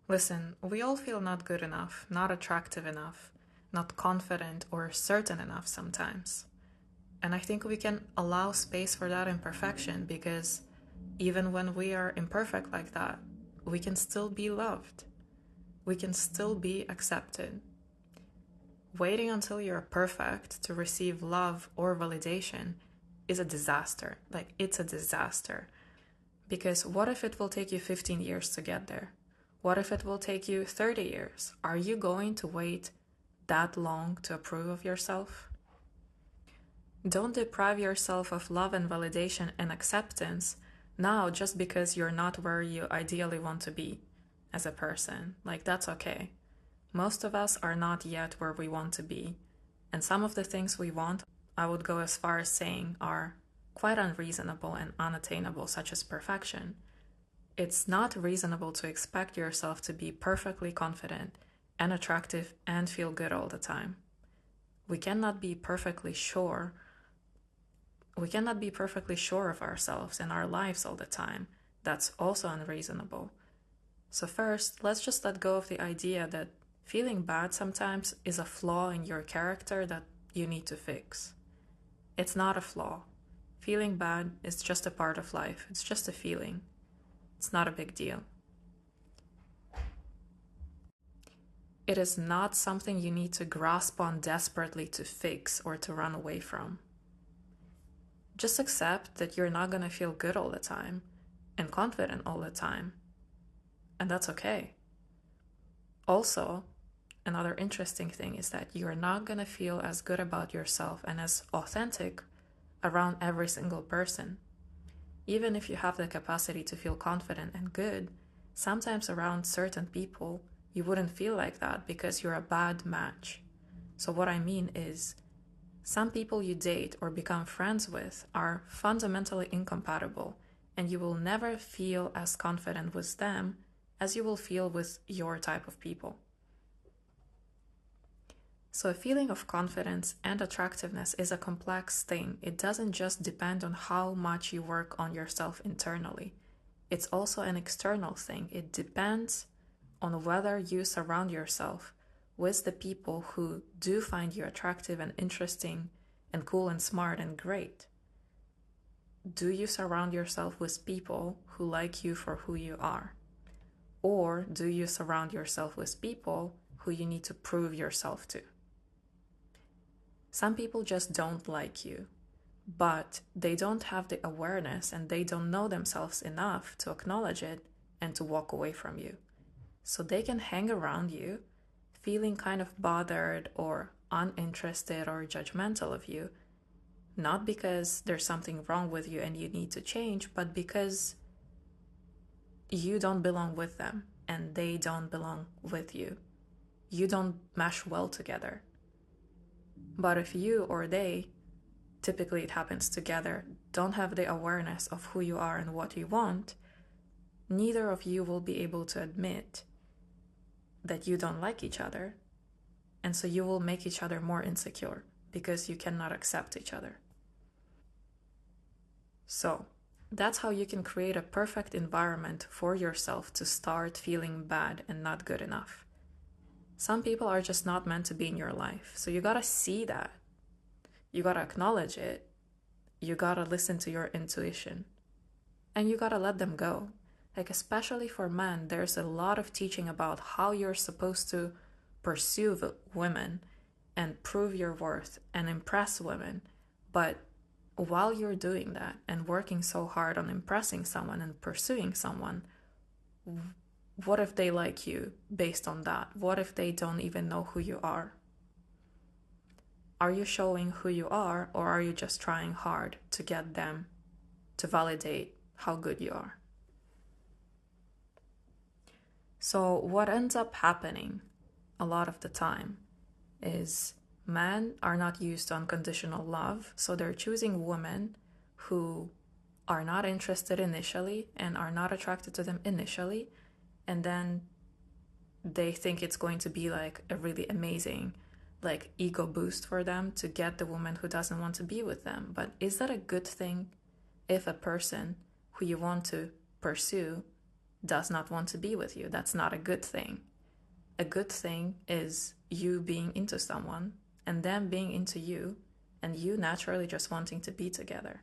Listen, we all feel not good enough, not attractive enough, not confident or certain enough sometimes. And I think we can allow space for that imperfection because even when we are imperfect like that, we can still be loved. We can still be accepted. Waiting until you're perfect to receive love or validation is a disaster. Like, it's a disaster. Because what if it will take you 15 years to get there? What if it will take you 30 years? Are you going to wait that long to approve of yourself? Don't deprive yourself of love and validation and acceptance now just because you're not where you ideally want to be as a person. Like, that's okay. Most of us are not yet where we want to be, and some of the things we want, I would go as far as saying, are quite unreasonable and unattainable, such as perfection. It's not reasonable to expect yourself to be perfectly confident and attractive and feel good all the time. We cannot be perfectly sure. We cannot be perfectly sure of ourselves and our lives all the time. That's also unreasonable. So first, let's just let go of the idea that feeling bad sometimes is a flaw in your character that you need to fix. It's not a flaw. Feeling bad is just a part of life. It's just a feeling. It's not a big deal. It is not something you need to grasp on desperately to fix or to run away from. Just accept that you're not going to feel good all the time and confident all the time. And that's okay. Also, another interesting thing is that you're not going to feel as good about yourself and as authentic around every single person. Even if you have the capacity to feel confident and good, sometimes around certain people, you wouldn't feel like that because you're a bad match. So what I mean is, some people you date or become friends with are fundamentally incompatible, and you will never feel as confident with them as you will feel with your type of people. So a feeling of confidence and attractiveness is a complex thing. It doesn't just depend on how much you work on yourself internally. It's also an external thing. It depends on whether you surround yourself with the people who do find you attractive and interesting and cool and smart and great. Do you surround yourself with people who like you for who you are? Or do you surround yourself with people who you need to prove yourself to? Some people just don't like you, but they don't have the awareness and they don't know themselves enough to acknowledge it and to walk away from you. So they can hang around you feeling kind of bothered or uninterested or judgmental of you, not because there's something wrong with you and you need to change, but because you don't belong with them and they don't belong with you. You don't mesh well together. But if you or they, typically it happens together, don't have the awareness of who you are and what you want, neither of you will be able to admit that you don't like each other. And so you will make each other more insecure because you cannot accept each other. So that's how you can create a perfect environment for yourself to start feeling bad and not good enough. Some people are just not meant to be in your life. So you gotta see that. You gotta acknowledge it. You gotta listen to your intuition. And you gotta let them go. Like, especially for men, there's a lot of teaching about how you're supposed to pursue women and prove your worth and impress women. But while you're doing that and working so hard on impressing someone and pursuing someone, what if they like you based on that? What if they don't even know who you are? Are you showing who you are, or are you just trying hard to get them to validate how good you are? So what ends up happening a lot of the time is men are not used to unconditional love, so they're choosing women who are not interested initially and are not attracted to them initially, and then they think it's going to be like a really amazing like ego boost for them to get the woman who doesn't want to be with them. But is that a good thing if a person who you want to pursue does not want to be with you. That's not a good thing. A good thing is you being into someone and them being into you and you naturally just wanting to be together.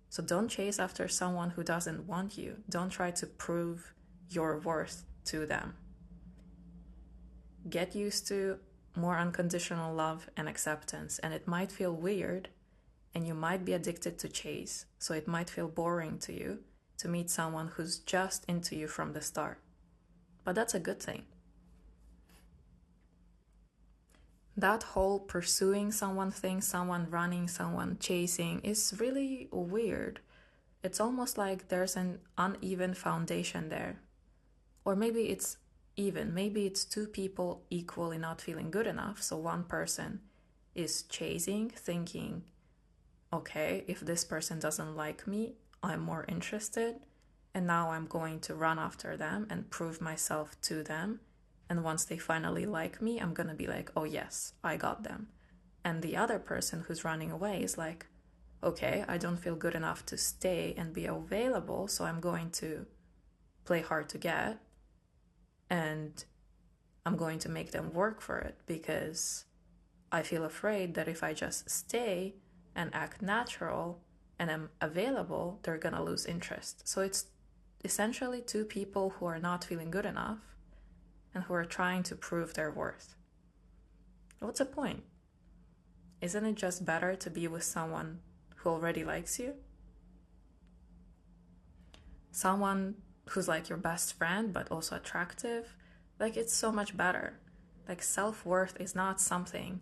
So don't chase after someone who doesn't want you. Don't try to prove your worth to them. Get used to more unconditional love and acceptance, and it might feel weird and you might be addicted to chase, so it might feel boring to you to meet someone who's just into you from the start. But that's a good thing. That whole pursuing someone thing, someone running, someone chasing, is really weird. It's almost like there's an uneven foundation there. Or maybe it's even. Maybe it's two people equally not feeling good enough. So one person is chasing, thinking, okay, if this person doesn't like me, I'm more interested. And now I'm going to run after them and prove myself to them. And once they finally like me, I'm going to be like, oh yes, I got them. And the other person who's running away is like, okay, I don't feel good enough to stay and be available, so I'm going to play hard to get. And I'm going to make them work for it because I feel afraid that if I just stay and act natural and am available, they're going to lose interest. So it's essentially two people who are not feeling good enough and who are trying to prove their worth. What's the point? Isn't it just better to be with someone who already likes you? Someone who's like your best friend but also attractive? Like, it's so much better. Like, self-worth is not something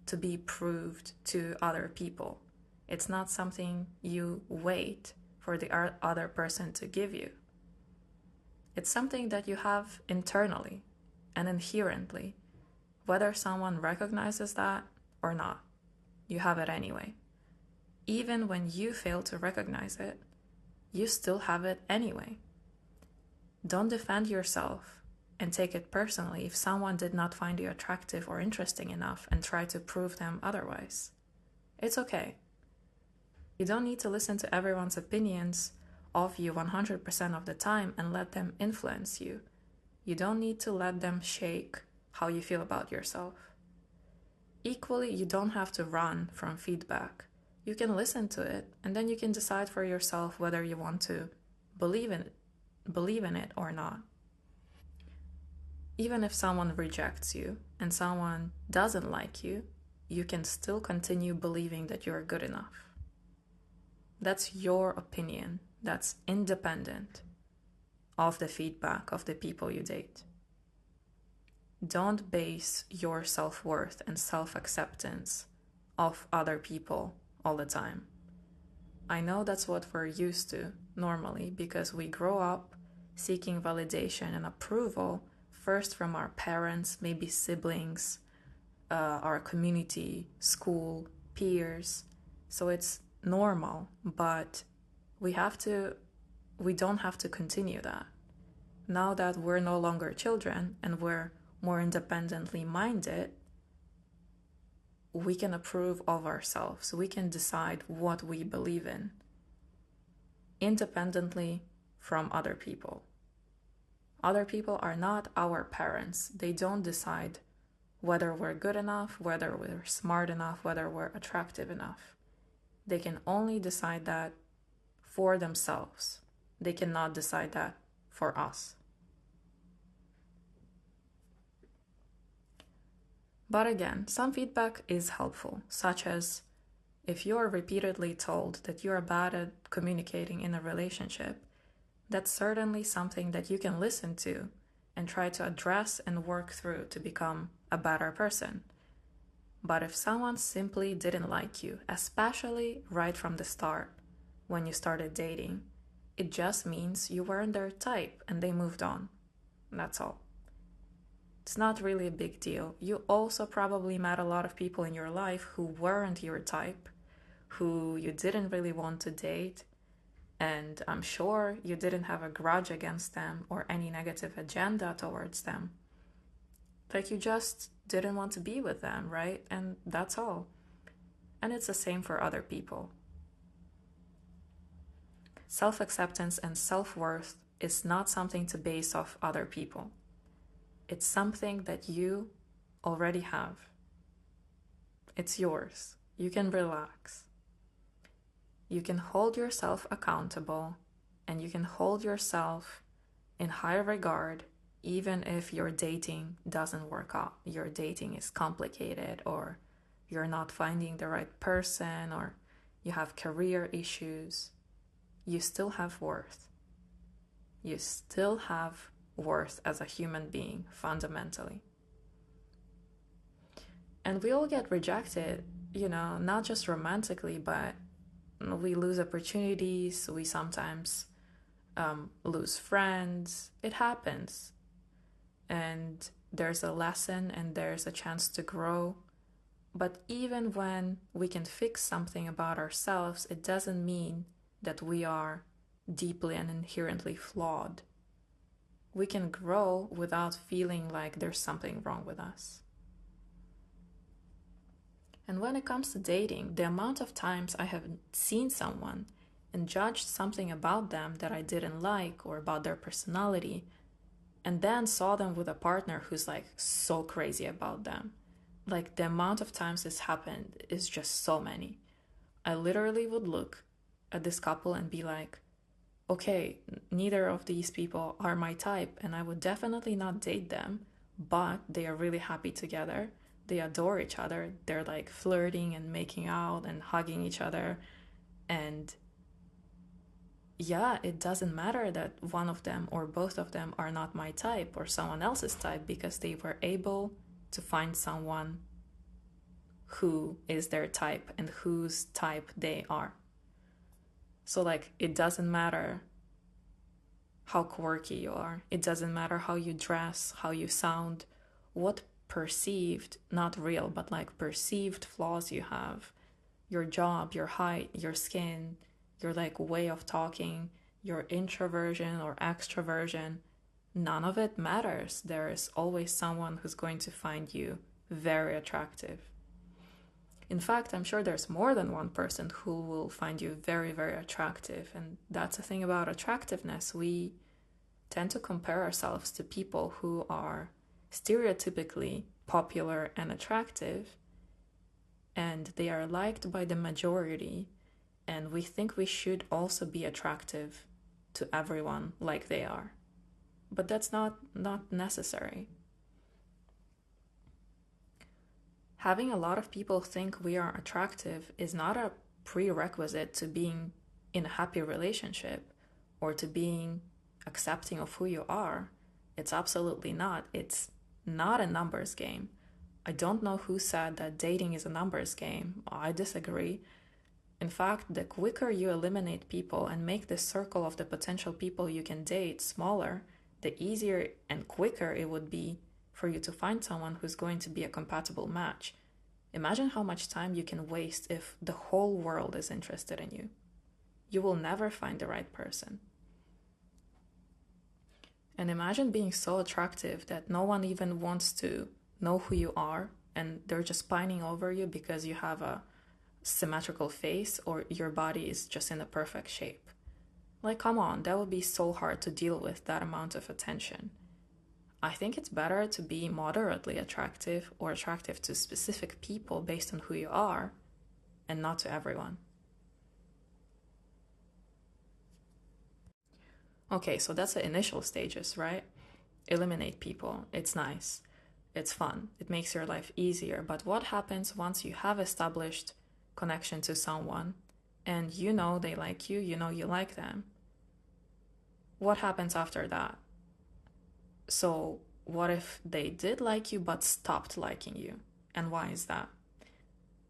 to be proved to other people. It's not something you wait for the other person to give you. It's something that you have internally and inherently, whether someone recognizes that or not. You have it anyway. Even when you fail to recognize it, you still have it anyway. Don't defend yourself and take it personally if someone did not find you attractive or interesting enough and try to prove them otherwise. It's okay. You don't need to listen to everyone's opinions of you 100% of the time and let them influence you. You don't need to let them shake how you feel about yourself. Equally, you don't have to run from feedback. You can listen to it, and then you can decide for yourself whether you want to believe in it or not. Even if someone rejects you and someone doesn't like you, you can still continue believing that you're good enough. That's your opinion. That's independent of the feedback of the people you date. Don't base your self-worth and self-acceptance off other people all the time. I know that's what we're used to normally because we grow up seeking validation and approval first from our parents, maybe siblings, our community, school, peers. So it's normal, but we don't have to continue that. Now that we're no longer children and we're more independently minded, we can approve of ourselves. We can decide what we believe in independently from other people. Other people are not our parents. They don't decide whether we're good enough, whether we're smart enough, whether we're attractive enough. They can only decide that for themselves. They cannot decide that for us. But again, some feedback is helpful, such as if you're repeatedly told that you're bad at communicating in a relationship, that's certainly something that you can listen to and try to address and work through to become a better person. But if someone simply didn't like you, especially right from the start, when you started dating, it just means you weren't their type and they moved on. That's all. It's not really a big deal. You also probably met a lot of people in your life who weren't your type, who you didn't really want to date, and I'm sure you didn't have a grudge against them or any negative agenda towards them. Like, you just didn't want to be with them, right? And that's all. And it's the same for other people. Self-acceptance and self-worth is not something to base off other people. It's something that you already have. It's yours. You can relax. You can hold yourself accountable, and you can hold yourself in high regard even if your dating doesn't work out. Your dating is complicated, or you're not finding the right person, or you have career issues. You still have worth. You still have worth as a human being, fundamentally. And we all get rejected, not just romantically, but we lose opportunities. We sometimes lose friends. It happens. And there's a lesson and there's a chance to grow. But even when we can fix something about ourselves, it doesn't mean that we are deeply and inherently flawed. We can grow without feeling like there's something wrong with us. And when it comes to dating, the amount of times I have seen someone and judged something about them that I didn't like, or about their personality, and then saw them with a partner who's like so crazy about them. Like, the amount of times this happened is just so many. I literally would look at this couple and be like, okay, neither of these people are my type, and I would definitely not date them, but they are really happy together. They adore each other. They're like flirting and making out and hugging each other. And yeah, it doesn't matter that one of them or both of them are not my type or someone else's type, because they were able to find someone who is their type and whose type they are. So like, it doesn't matter how quirky you are. It doesn't matter how you dress, how you sound, what perceived, not real, but like perceived flaws you have. Your job, your height, your skin, your like way of talking, your introversion or extroversion. None of it matters. There is always someone who's going to find you very attractive. In fact, I'm sure there's more than one person who will find you very, very attractive. And that's the thing about attractiveness. We tend to compare ourselves to people who are stereotypically popular and attractive, and they are liked by the majority, and we think we should also be attractive to everyone like they are. But that's not necessary. Having a lot of people think we are attractive is not a prerequisite to being in a happy relationship or to being accepting of who you are. It's absolutely not. It's not a numbers game. I don't know who said that dating is a numbers game. I disagree. In fact, the quicker you eliminate people and make the circle of the potential people you can date smaller, the easier and quicker it would be for you to find someone who's going to be a compatible match. Imagine how much time you can waste if the whole world is interested in you. You will never find the right person. And imagine being so attractive that no one even wants to know who you are, and they're just pining over you because you have a symmetrical face or your body is just in a perfect shape. Like, come on, that would be so hard to deal with, that amount of attention. I think it's better to be moderately attractive or attractive to specific people based on who you are, and not to everyone. Okay, so that's the initial stages, right? Eliminate people. It's nice. It's fun. It makes your life easier. But what happens once you have established connection to someone and you know they like you, you know you like them? What happens after that? So what if they did like you but stopped liking you? And why is that?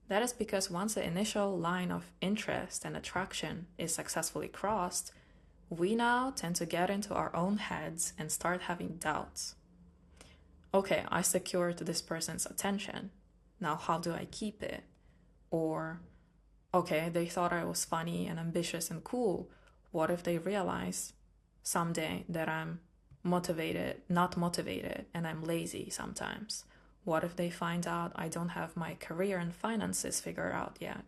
That is because once the initial line of interest and attraction is successfully crossed, we now tend to get into our own heads and start having doubts. Okay, I secured this person's attention. Now how do I keep it? Or, okay, they thought I was funny and ambitious and cool. What if they realize someday that I'm not motivated, and I'm lazy sometimes? What if they find out I don't have my career and finances figured out yet?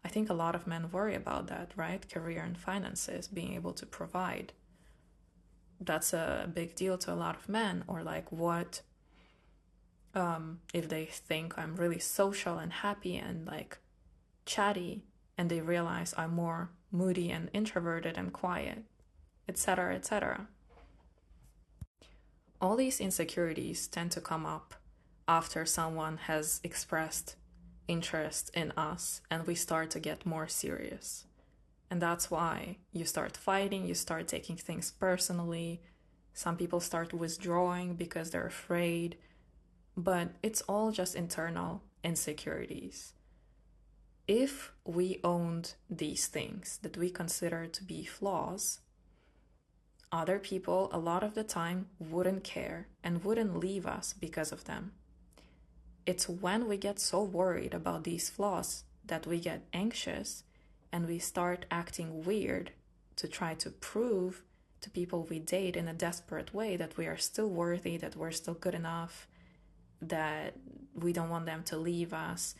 I think a lot of men worry about that, right? Career and finances, being able to provide. that's a big deal to a lot of men. Or like, what if they think I'm really social and happy and like chatty, and they realize I'm more moody and introverted and quiet, etc., etc. All these insecurities tend to come up after someone has expressed interest in us and we start to get more serious. And that's why you start fighting, you start taking things personally. Some people start withdrawing because they're afraid, but it's all just internal insecurities. If we owned these things that we consider to be flaws, other people a lot of the time wouldn't care and wouldn't leave us because of them. It's when we get so worried about these flaws that we get anxious and we start acting weird to try to prove to people we date in a desperate way that we are still worthy, that we're still good enough, that we don't want them to leave us.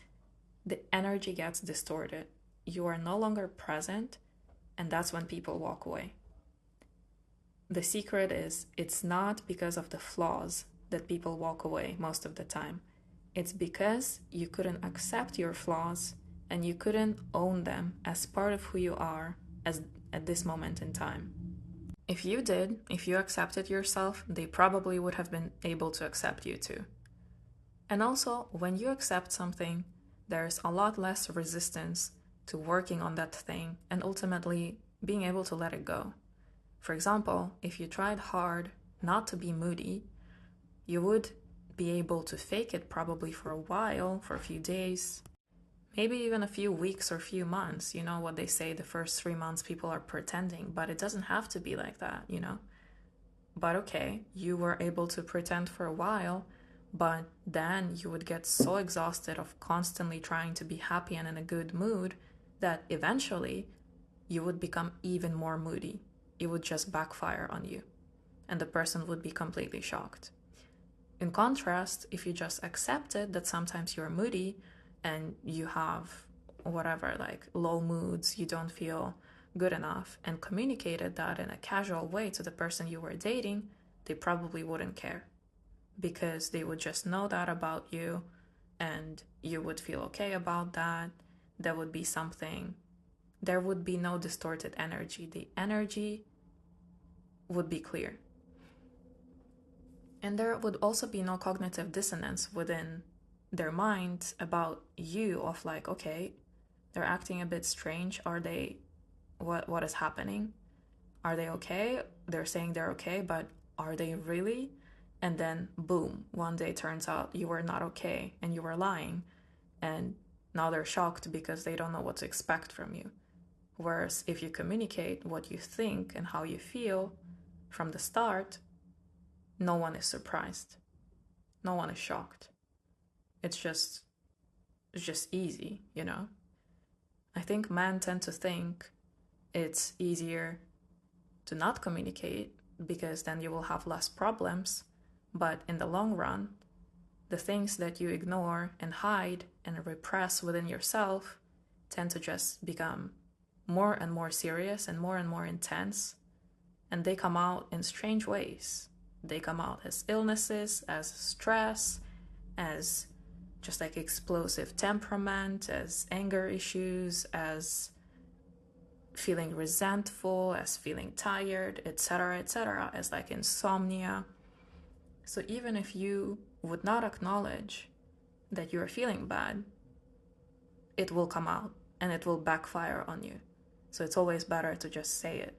The energy gets distorted. You are no longer present, and that's when people walk away. The secret is it's not because of the flaws that people walk away most of the time. It's because you couldn't accept your flaws and you couldn't own them as part of who you are at this moment in time. If you did, if you accepted yourself, they probably would have been able to accept you too. And also, when you accept something, there's a lot less resistance to working on that thing and ultimately being able to let it go. For example, if you tried hard not to be moody, you would be able to fake it probably for a while, for a few days, maybe even a few weeks or a few months. You know what they say, the first 3 months people are pretending, but it doesn't have to be like that, you know? But okay, you were able to pretend for a while, but then you would get so exhausted of constantly trying to be happy and in a good mood that eventually you would become even more moody. It would just backfire on you, and the person would be completely shocked. In contrast, if you just accepted that sometimes you're moody and you have whatever, like low moods, you don't feel good enough, and communicated that in a casual way to the person you were dating, they probably wouldn't care because they would just know that about you and you would feel okay about that. There would be something, there would be no distorted energy. The energy would be clear. And there would also be no cognitive dissonance within their mind about you of like, okay, they're acting a bit strange. Are they, what is happening? Are they okay? They're saying they're okay, but are they really? And then boom, one day turns out you were not okay and you were lying. And now they're shocked because they don't know what to expect from you. Whereas if you communicate what you think and how you feel from the start, no one is surprised. No one is shocked. It's just easy, you know? I think men tend to think it's easier to not communicate because then you will have less problems. But in the long run, the things that you ignore and hide and repress within yourself tend to just become more and more serious and more intense. And they come out in strange ways. They come out as illnesses, as stress, as just like explosive temperament, as anger issues, as feeling resentful, as feeling tired, etc., as like insomnia. So even if you would not acknowledge that you're feeling bad, it will come out and it will backfire on you. So it's always better to just say it.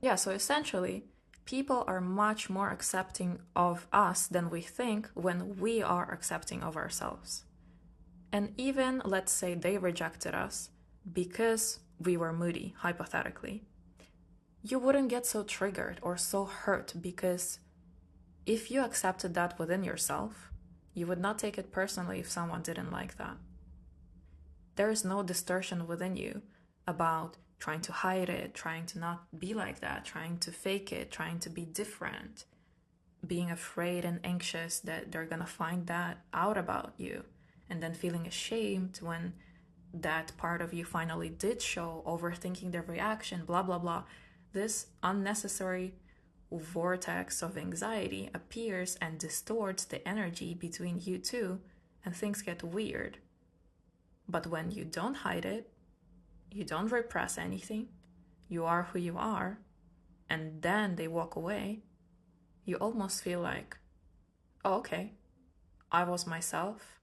Yeah, so essentially, people are much more accepting of us than we think when we are accepting of ourselves. And even, let's say they rejected us because we were moody, hypothetically, you wouldn't get so triggered or so hurt because if you accepted that within yourself, you would not take it personally if someone didn't like that. There is no distortion within you about trying to hide it, trying to not be like that, trying to fake it, trying to be different, being afraid and anxious that they're gonna find that out about you, and then feeling ashamed when that part of you finally did show, overthinking their reaction, blah, blah, blah. This unnecessary vortex of anxiety appears and distorts the energy between you two, and things get weird. But when you don't hide it, you don't repress anything, you are who you are, and then they walk away, you almost feel like, oh, okay, I was myself.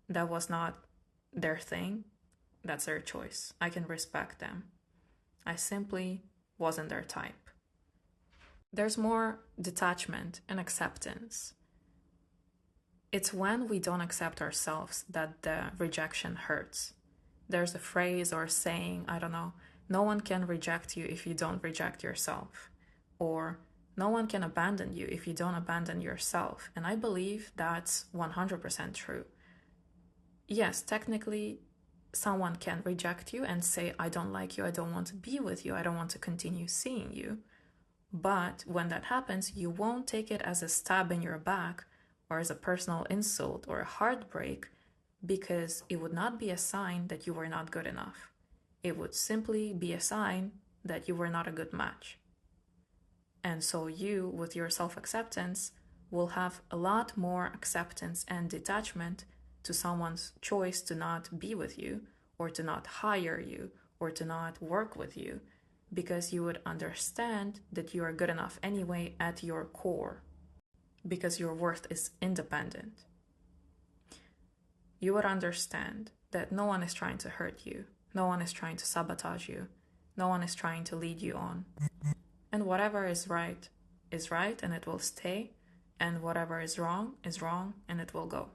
That was not their thing. That's their choice. I can respect them. I simply wasn't their type. There's more detachment and acceptance. It's when we don't accept ourselves that the rejection hurts. There's a phrase or saying, I don't know, no one can reject you if you don't reject yourself. Or no one can abandon you if you don't abandon yourself. And I believe that's 100% true. Yes, technically, someone can reject you and say, I don't like you, I don't want to be with you, I don't want to continue seeing you. But when that happens, you won't take it as a stab in your back or as a personal insult or a heartbreak, because it would not be a sign that you were not good enough. It would simply be a sign that you were not a good match. And so you, with your self-acceptance, will have a lot more acceptance and detachment to someone's choice to not be with you, or to not hire you, or to not work with you, because you would understand that you are good enough anyway at your core, because your worth is independent. You would understand that no one is trying to hurt you, no one is trying to sabotage you, no one is trying to lead you on. And whatever is right and it will stay, and whatever is wrong and it will go.